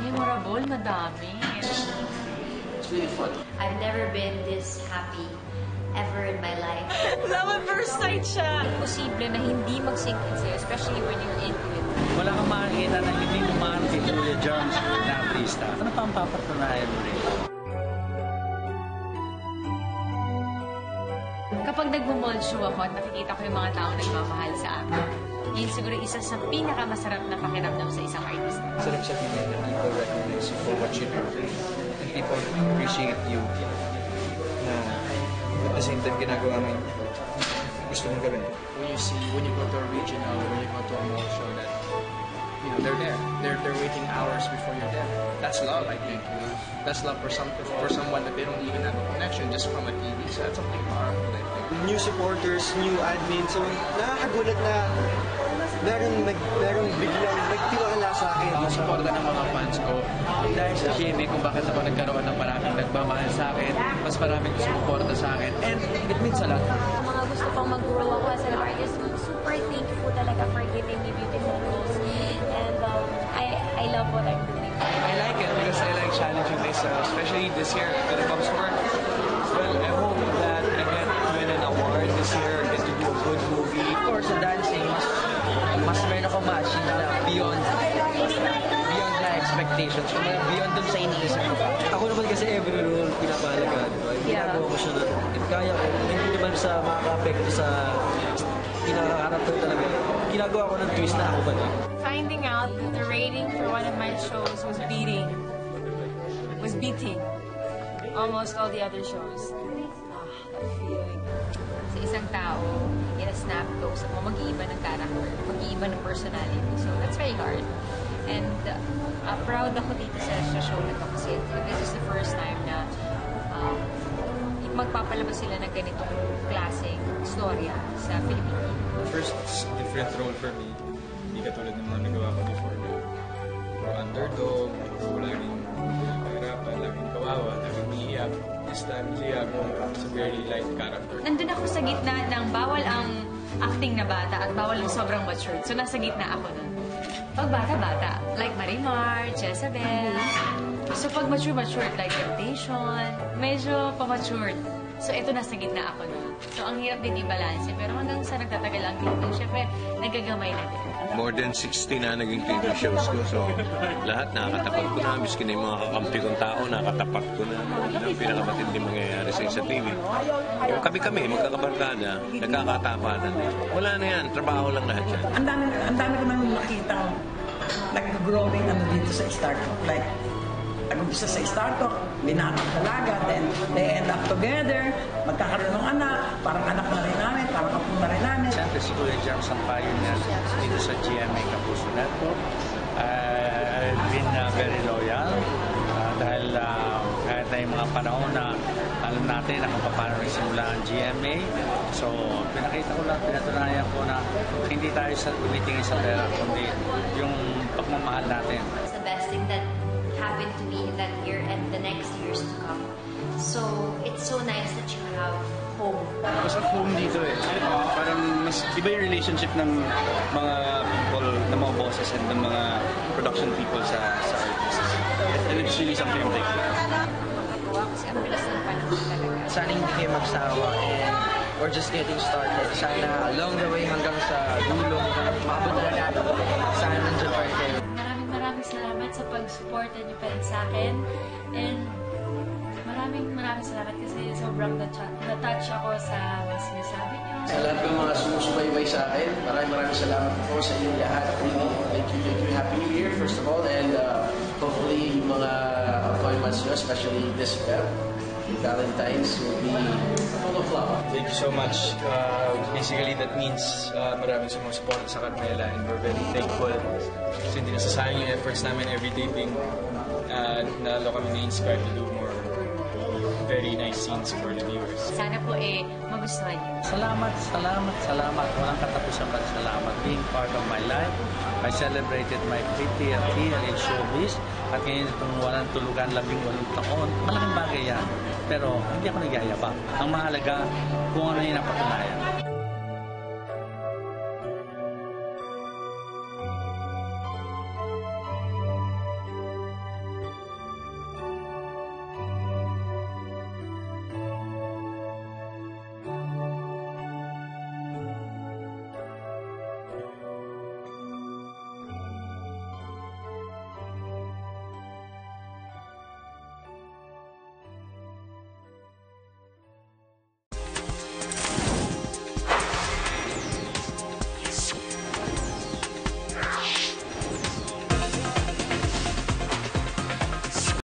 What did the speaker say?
Memorable, madami. It's really fun. I've never been this happy ever in my life. Love at first sight siya. Posible na hindi mag-sink in sa'yo, especially when you're into it. Wala kang makakita na hindi lumaan kay Julia Jones na artista. Ano pa ang papatunayan mo rin? Kapag nagmo-mall show ako at nakikita ko yung mga taong nagmamahal sa akin, yun siguro isa sa pinakamasarap na pakiramdam sa isang artista. Sarap sa feeling na people recognize you for what you do. And people appreciate you na at the same time ginagawa mo yung gusto mong gawin. When you go to a regional, when you go to a mall show that, you know, they're there. They're waiting hours before you're there. That's love, I think. You know? That's love for someone that they don't even have a connection just from a TV. So that's something powerful, I think. New supporters, new admin. So nakakagulat na merong biglang nagtiwala sa akin. Ang suporta ng mga fans ko, dahil sa GMA kung bakit ako nagkaroon ng maraming nagmamahal sa akin, mas maraming sumuporta sa akin, and it means a lot. Sa mga gusto pang mag-grow ako as an artist, super thankful talaga for giving me beautiful roles. And I love what I'm doing. I like it because I like challenging myself, especially this year when it comes to work. Well, I hope that I get to win an award this year, get to do a good movie. Of course, sa dancing, mas meron ako ma-achieve na beyond my expectations. So, beyond dun sa iniisip ko. Ako naman kasi every role pinapalagan. Ginagawa ko siya na kaya ko. Hindi naman sa makaka-apekto sa kinakaharap ko talaga. Ginagawa ko ng twist na ako ba na. Finding out that the rating for one of my shows was beating almost all the other shows. That feeling. Sa isang tao, ina-snap goes mo, mag-iiba ng character, mag-iiba ng personality. So that's very hard. And proud ako dito sa show na to kasi this is the first time na magpapalabas sila ng ganitong klaseng storya sa Philippines. First different role for me. Hindi katulad ng mga nagawa ko before. Puro underdog, puro laging kahirapan, laging kawawa, laging umiiyak. This time, siya ako sa very light character. Nandun ako sa gitna ng bawal ang acting na bata at bawal ang sobrang matured. So nasa gitna ako nun. Pag bata-bata, like Marimar, Jezebel. So pag matured, like Temptation, medyo pa-matured. So ito nasa gitna ako nun. So ang hirap din i-balance. Pero hanggang sa nagtatagal ang TV, syempre nagagamay na din. More than 60 na naging TV shows ko. So lahat nakakatapat ko na. Miskin yung mga kakampi kong tao, nakatapat ko na. Yun ang pinakamatindi mangyayari sa isa TV. Kami, magkakabarkada, nagkakatapatan. Wala na yan, trabaho lang lahat yan. Ang dami ko nang nakita nag-growing dito sa Startalk. Like, nag-umpisa sa Startalk, binatang dalaga, then they end up together, magkakaroon ng anak, parang anak na rin namin, parang apo na rin namin. Siyempre si Kuya Jams ang pioneer dito sa GMA Kapuso Network. I've been very loyal dahil kahit na yung mga panahon na alam natin na kung paano nagsimula ang GMA. So, pinakita ko lang, pinatunayan ko na hindi tayo tumitingin sa pera, kundi yung pagmamahal natin. It's the best thing that happened to me in that year and the next years to come. So, it's so nice that you have home. Mas at home dito eh. Parang mas iba yung relationship ng mga people, ng mga bosses and ng mga production people sa artists. And it's really something I'm thankful for. Nakakatuwa kasi ang bilis ng panahon talaga. Sana hindi kayo magsawa and we're just getting started. Sana along the way hanggang sa dulo, makabot na natin. Sana nandiyan pa rin kayo. Maraming salamat sa pag-suporta niyo pa rin sa akin. And maraming salamat kasi sobrang na-touch ako sa mga sinasabi niyo. Sa lahat ng mga sumusubaybay sa akin, maraming salamat po sa inyong lahat. Really, thank you. Happy New Year, first of all. And hopefully, yung mga appointments nyo, especially this Feb, Valentine's, will be full of love. Thank you so much. Basically, that means maraming sumusuporta sa Carmela and we're very thankful kasi hindi nasasayang yung efforts namin every taping. Nalo kami na-inspire to do more very nice scenes for the viewers. Sana po magustuhan niyo. Salamat. Walang katapusan pa salamat. Being part of my life, I celebrated my 50th year in showbiz. At ngayon itong walang tulugan, 18 taon. Malaking bagay yan. Pero hindi ako nagyayabang. Ang mahalaga kung ano yung napatunayan.